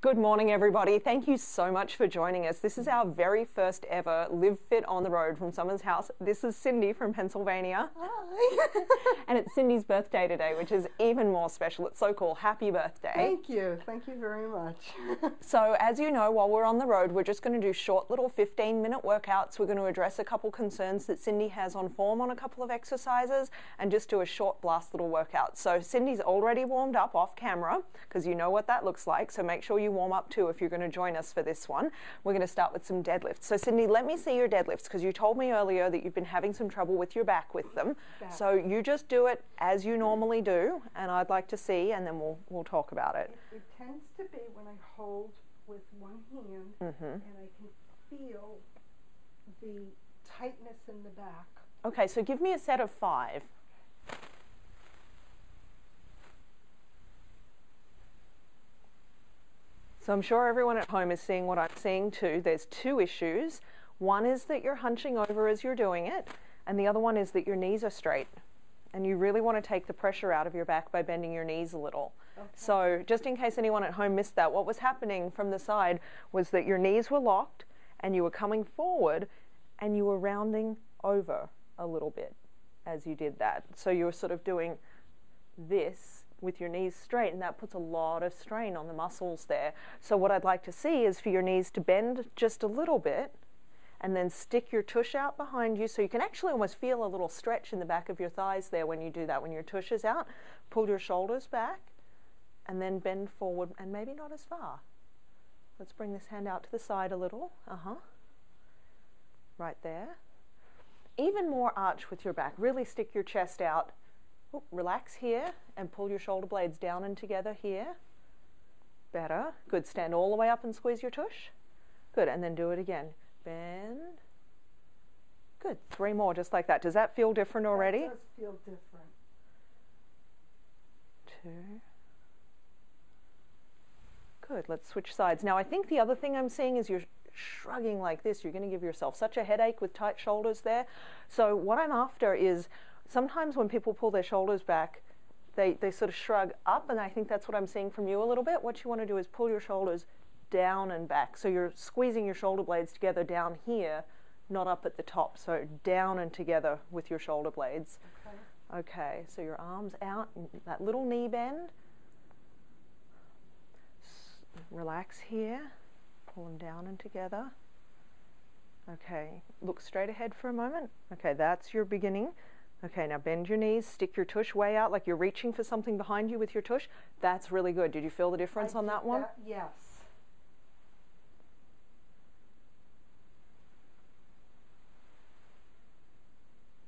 Good morning, everybody. Thank you so much for joining us. This is our very first ever LiveFit on the road from someone's house. This is Cindy from Pennsylvania. Hi. And it's Cindy's birthday today, which is even more special. It's so cool. Happy birthday. Thank you. Thank you very much. So as you know, while we're on the road, we're just going to do short little 15-minute workouts. We're going to address a couple concerns that Cindy has on form on a couple of exercises and just do a short blast little workout. So Cindy's already warmed up off camera because you know what that looks like. So make sure you warm up too if you're going to join us for this one. We're going to start with some deadlifts. So Cindy, let me see your deadlifts because you told me earlier that you've been having some trouble with your back with them. So you just do it as you normally do, and I'd like to see, and then we'll talk about it. It tends to be when I hold with one hand and I can feel the tightness in the back. Okay, so give me a set of 5. So I'm sure everyone at home is seeing what I'm seeing too. There's 2 issues. One is that you're hunching over as you're doing it, and the other one is that your knees are straight. And you really want to take the pressure out of your back by bending your knees a little. Okay. So just in case anyone at home missed that, what was happening from the side was that your knees were locked and you were coming forward and you were rounding over a little bit as you did that. So you were sort of doing this with your knees straight, and that puts a lot of strain on the muscles there. So what I'd like to see is for your knees to bend just a little bit and then stick your tush out behind you so you can actually almost feel a little stretch in the back of your thighs there when you do that. When your tush is out, pull your shoulders back and then bend forward, and maybe not as far. Let's bring this hand out to the side a little. Right there. Even more arch with your back. Really stick your chest out. Ooh, relax here and pull your shoulder blades down and together here. Better. Good. Stand all the way up and squeeze your tush. Good. And then do it again. Bend. Good. 3 more just like that. Does that feel different already? It does feel different. 2. Good. Let's switch sides. Now I think the other thing I'm seeing is you're shrugging like this. You're going to give yourself such a headache with tight shoulders there. So what I'm after is sometimes when people pull their shoulders back, they sort of shrug up, and I think that's what I'm seeing from you a little bit. What you want to do is pull your shoulders down and back. So you're squeezing your shoulder blades together down here, not up at the top. So down and together with your shoulder blades. Okay, so your arms out, that little knee bend. Relax here. Pull them down and together. Okay, look straight ahead for a moment. Okay, that's your beginning. Okay, now bend your knees, stick your tush way out like you're reaching for something behind you with your tush. That's really good. Did you feel the difference on that one? Yes.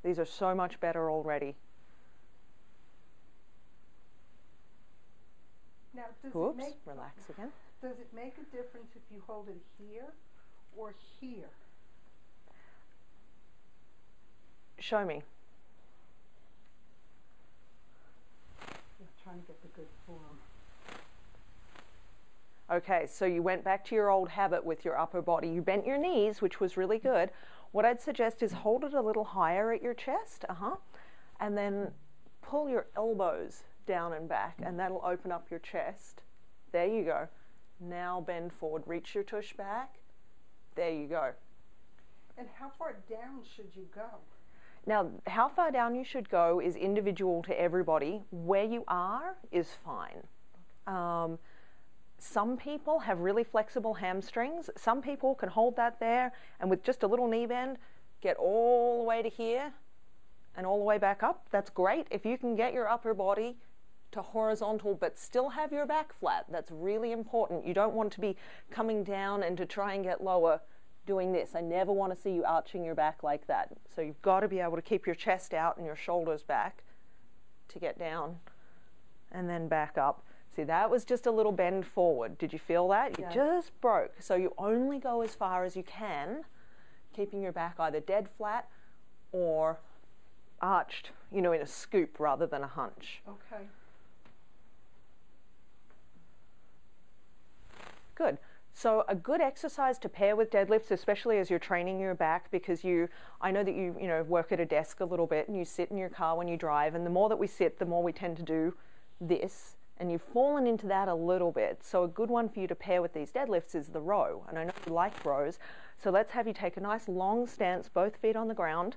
These are so much better already. Now, Relax again. Does it make a difference if you hold it here or here? Show me. Trying to get the good form. Okay, so you went back to your old habit with your upper body. You bent your knees, which was really good. What I'd suggest is hold it a little higher at your chest, and then pull your elbows down and back, and that'll open up your chest. There you go. Now bend forward. Reach your tush back. There you go. And how far down should you go? Now, how far down you should go is individual to everybody. Where you are is fine. Some people have really flexible hamstrings. Some people can hold that there and with just a little knee bend, get all the way to here and all the way back up. That's great. If you can get your upper body to horizontal but still have your back flat, that's really important. You don't want to be coming down and to try and get lower doing this. I never want to see you arching your back like that. So you've got to be able to keep your chest out and your shoulders back to get down and then back up. See, that was just a little bend forward. Did you feel that? You just broke. So you only go as far as you can, keeping your back either dead flat or arched, in a scoop rather than a hunch. Okay. Good. So a good exercise to pair with deadlifts, especially as you're training your back, because I know that you work at a desk a little bit and you sit in your car when you drive, and the more that we sit, the more we tend to do this And you've fallen into that a little bit. So a good one for you to pair with these deadlifts is the row. And I know you like rows. So let's have you take a nice long stance, both feet on the ground.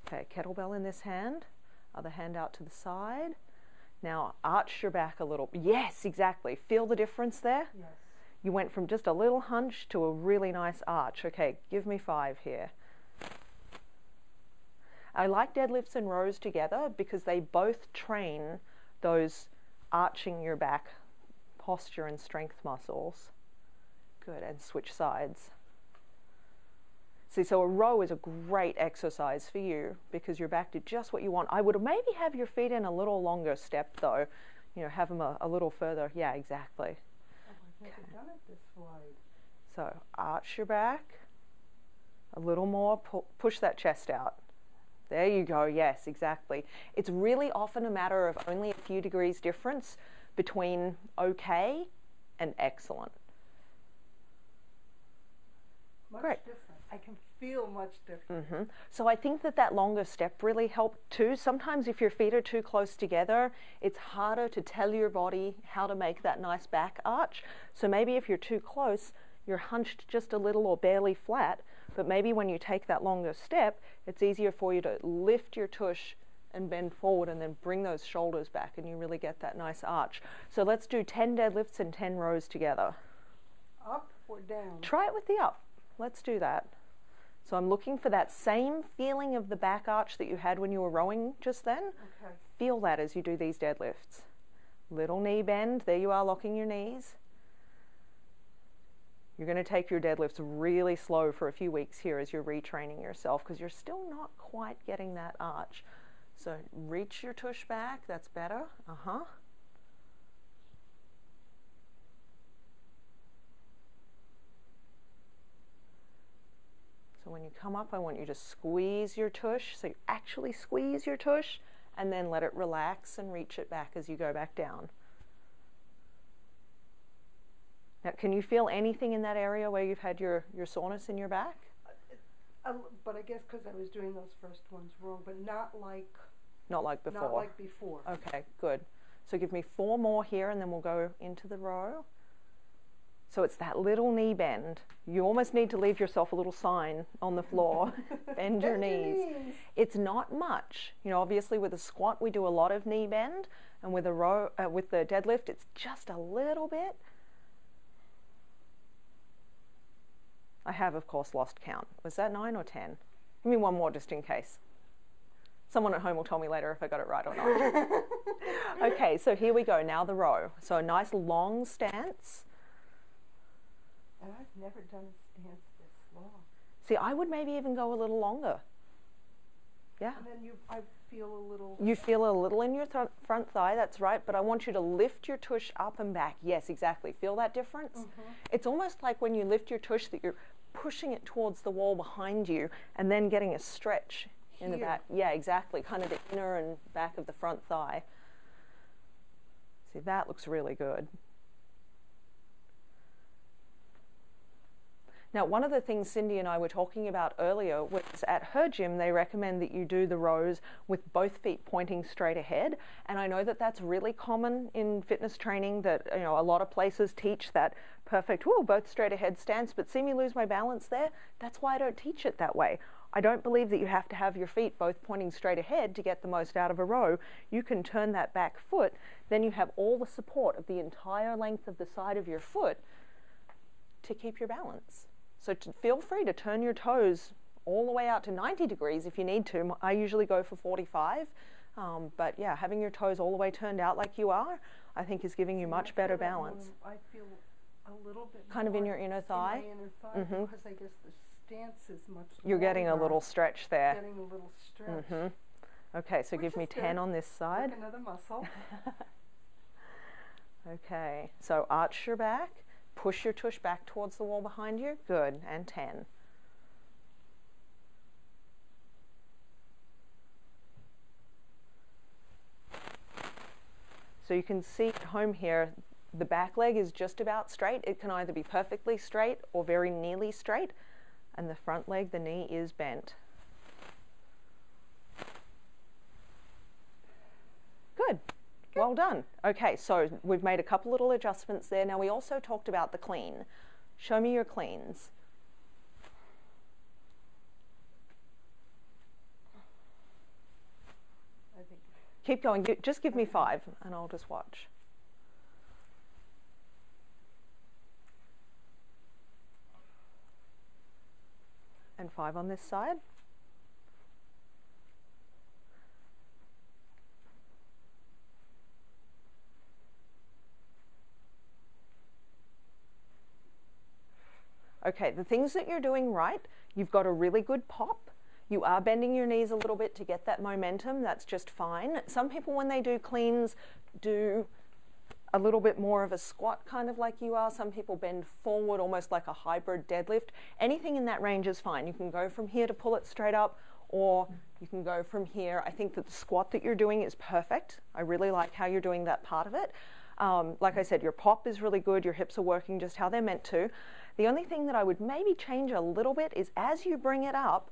Okay, kettlebell in this hand, other hand out to the side. Now arch your back a little. Yes, exactly. Feel the difference there? Yes. You went from just a little hunch to a really nice arch. Okay, give me 5 here. I like deadlifts and rows together because they both train those arching your back posture and strength muscles. Good, and switch sides. See, so a row is a great exercise for you because your back did just what you want. I would maybe have your feet in a little longer step though. You know, have them a little further. Yeah, exactly. Oh, I've never done it this wide. So arch your back. A little more. Push that chest out. There you go. Yes, exactly. It's really often a matter of only a few degrees difference between okay and excellent. Much Great. different. I can feel much different. Mm-hmm. So I think that longer step really helped too. Sometimes if your feet are too close together, it's harder to tell your body how to make that nice back arch. So maybe if you're too close, you're hunched just a little or barely flat. But maybe when you take that longer step, it's easier for you to lift your tush and bend forward and then bring those shoulders back and you really get that nice arch. So let's do 10 deadlifts and 10 rows together. Up or down? Try it with the up. Let's do that. So I'm looking for that same feeling of the back arch that you had when you were rowing just then. Okay. Feel that as you do these deadlifts. Little knee bend. There you are, locking your knees. You're going to take your deadlifts really slow for a few weeks here as you're retraining yourself because you're still not quite getting that arch. So reach your tush back. That's better. So when you come up, I want you to squeeze your tush. So you actually squeeze your tush and then let it relax and reach it back as you go back down. Now, can you feel anything in that area where you've had your soreness in your back? But I guess because I was doing those first ones wrong, but not like before. Not like before. Okay, good. So give me 4 more here and then we'll go into the row. So it's that little knee bend. You almost need to leave yourself a little sign on the floor. Bend your knees. It's not much. You know, obviously with a squat we do a lot of knee bend, and with a row, with the deadlift it's just a little bit. I have, of course, lost count. Was that 9 or 10? Give me one more just in case. Someone at home will tell me later if I got it right or not. Okay, so here we go. Now the row. So a nice long stance. And I've never done a stance this long. See, I would maybe even go a little longer. Yeah. And then I feel a little... You feel a little in your front thigh, that's right, but I want you to lift your tush up and back. Yes, exactly. Feel that difference? Mm-hmm. It's almost like when you lift your tush that you're pushing it towards the wall behind you and then getting a stretch in the back. Yeah, exactly. Kind of the inner and back of the front thigh. See, that looks really good. Now, one of the things Cindy and I were talking about earlier was at her gym, they recommend that you do the rows with both feet pointing straight ahead. And I know that that's really common in fitness training, that, you know, a lot of places teach that perfect, both straight ahead stance, but see me lose my balance there? That's why I don't teach it that way. I don't believe that you have to have your feet both pointing straight ahead to get the most out of a row. You can turn that back foot, then you have all the support of the entire length of the side of your foot to keep your balance. So feel free to turn your toes all the way out to 90 degrees if you need to. I usually go for 45. But yeah, having your toes all the way turned out like you are, I think is giving you much better balance. I feel a little bit kind of in your inner thigh? In my inner thigh, mm-hmm. Because I guess the stance is much You're getting a little stretch there. Getting a little stretch. Mm-hmm. Okay, so give me 10 on this side. Work another muscle. Okay, so arch your back. Push your tush back towards the wall behind you. Good. And 10. So you can see at home here, the back leg is just about straight. It can either be perfectly straight or very nearly straight. And the front leg, the knee is bent. Well done. Okay, so we've made a couple little adjustments there. Now we also talked about the clean. Show me your cleans. Keep going. Just give me 5 and I'll just watch. And 5 on this side. Okay, the things that you're doing right, you've got a really good pop. You are bending your knees a little bit to get that momentum. That's just fine. Some people, when they do cleans, do a little bit more of a squat, kind of like you are. Some people bend forward, almost like a hybrid deadlift. Anything in that range is fine. You can go from here to pull it straight up, or you can go from here. I think that the squat that you're doing is perfect. I really like how you're doing that part of it. Like I said, your pop is really good. Your hips are working just how they're meant to. The only thing that I would maybe change a little bit is as you bring it up,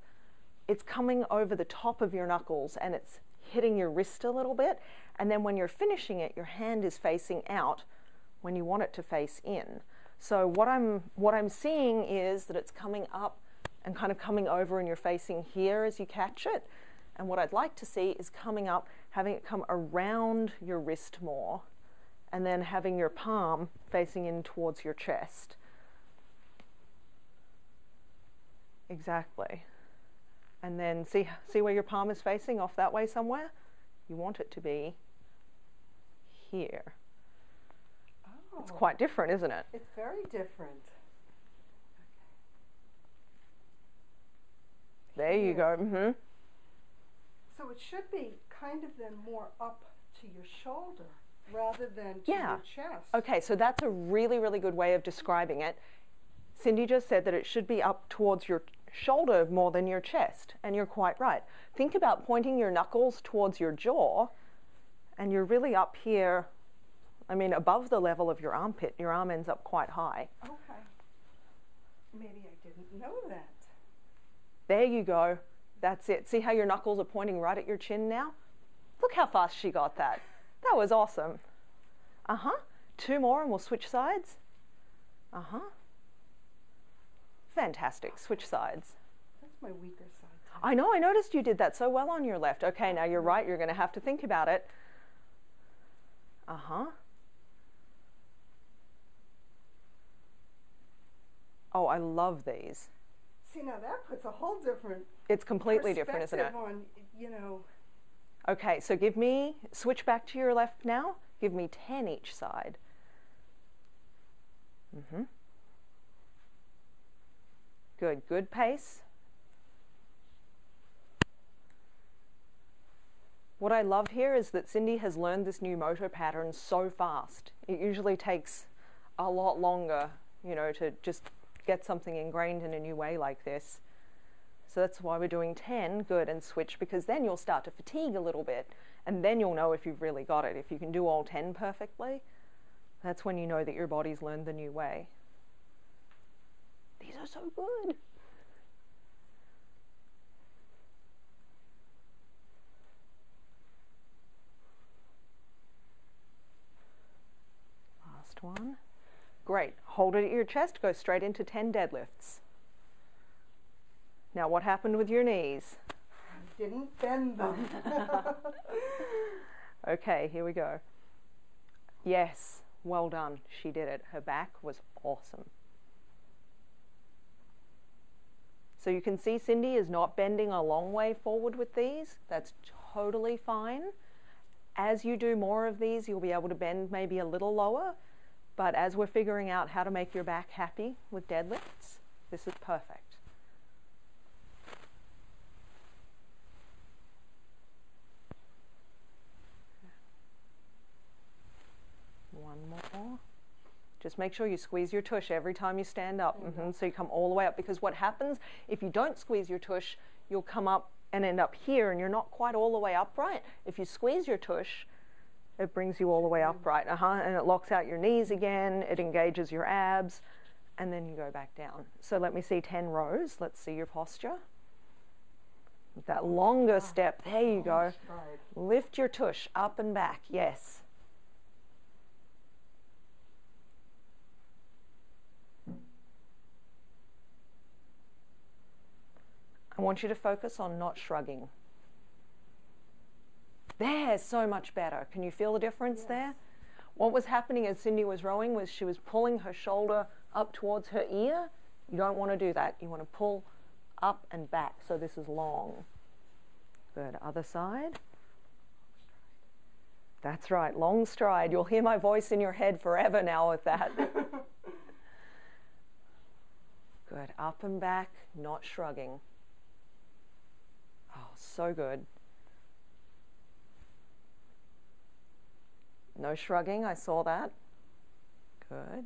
it's coming over the top of your knuckles and it's hitting your wrist a little bit. And then when you're finishing it, your hand is facing out when you want it to face in. So what I'm seeing is that it's coming up and kind of coming over and you're facing here as you catch it. And what I'd like to see is coming up, having it come around your wrist more, and then having your palm facing in towards your chest. Exactly. And then see where your palm is facing, off that way somewhere? You want it to be here. Oh. It's quite different, isn't it? It's very different. There you go. Mm-hmm. So it should be kind of then more up to your shoulder rather than to your chest. Okay, so that's a really, really good way of describing it. Cindy just said that it should be up towards your shoulder more than your chest, and you're quite right. Think about pointing your knuckles towards your jaw, and you're really up here, I mean, above the level of your armpit. Your arm ends up quite high. Okay. Maybe I didn't know that. There you go. That's it. See how your knuckles are pointing right at your chin now? Look how fast she got that. That was awesome. Uh-huh. 2 more and we'll switch sides. Uh-huh. Fantastic. Switch sides. That's my weaker side. I know. I noticed you did that so well on your left. Okay, now you're right. You're going to have to think about it. Uh-huh. Oh, I love these. See, now that puts a whole different... It's completely different, isn't it? On, you know... Okay, so switch back to your left now. Give me 10 each side. Mm-hmm. Good pace. What I love here is that Cindy has learned this new motor pattern so fast. It usually takes a lot longer, you know, to just get something ingrained in a new way like this. So that's why we're doing 10, good, and switch, because then you'll start to fatigue a little bit, and then you'll know if you've really got it. If you can do all 10 perfectly, that's when you know that your body's learned the new way. These are so good. Last one. Great. Hold it at your chest. Go straight into 10 deadlifts. Now, what happened with your knees? I didn't bend them. Okay, here we go. Yes, well done. She did it. Her back was awesome. So you can see Cindy is not bending a long way forward with these. That's totally fine. As you do more of these, you'll be able to bend maybe a little lower. But as we're figuring out how to make your back happy with deadlifts, this is perfect. One more. Just make sure you squeeze your tush every time you stand up. So you come all the way up, because what happens if you don't squeeze your tush, you'll come up and end up here and you're not quite all the way upright. If you squeeze your tush, it brings you all the way upright. And it locks out your knees again, it engages your abs, and then you go back down. So let me see 10 rows. Let's see your posture. With that longer step, there you go. Lift your tush up and back, yes. want you to focus on not shrugging. There, so much better. Can you feel the difference there? What was happening as Cindy was rowing was she was pulling her shoulder up towards her ear. You don't want to do that. You want to pull up and back, so this is long. Good. Other side. That's right, long stride. You'll hear my voice in your head forever now with that. Good. Up and back, not shrugging. Oh, so good. No shrugging, I saw that. Good.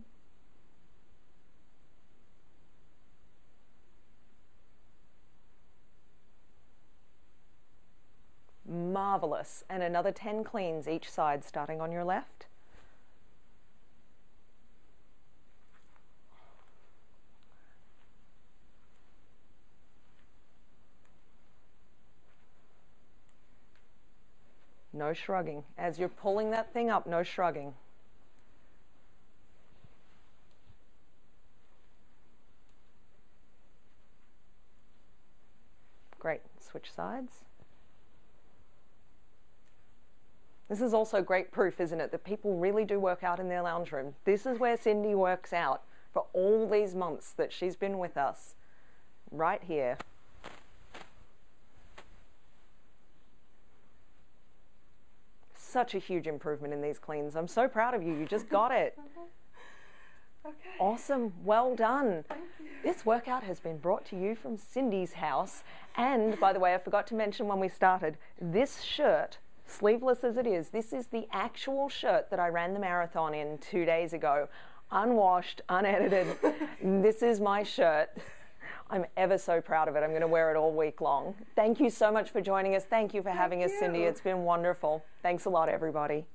Marvelous. And another 10 cleans each side, starting on your left. No shrugging. As you're pulling that thing up, no shrugging. Great. Switch sides. This is also great proof, isn't it, that people really do work out in their lounge room. This is where Cindy works out for all these months that she's been with us. Right here. Such a huge improvement in these cleans. I'm so proud of you. You just got it. Okay. Awesome. Well done. Thank you. This workout has been brought to you from Cindy's house. And by the way, I forgot to mention when we started, this shirt, sleeveless as it is, this is the actual shirt that I ran the marathon in 2 days ago. Unwashed, unedited. This is my shirt. I'm ever so proud of it. I'm going to wear it all week long. Thank you so much for joining us. Thank you for having us, Cindy. It's been wonderful. Thanks a lot, everybody.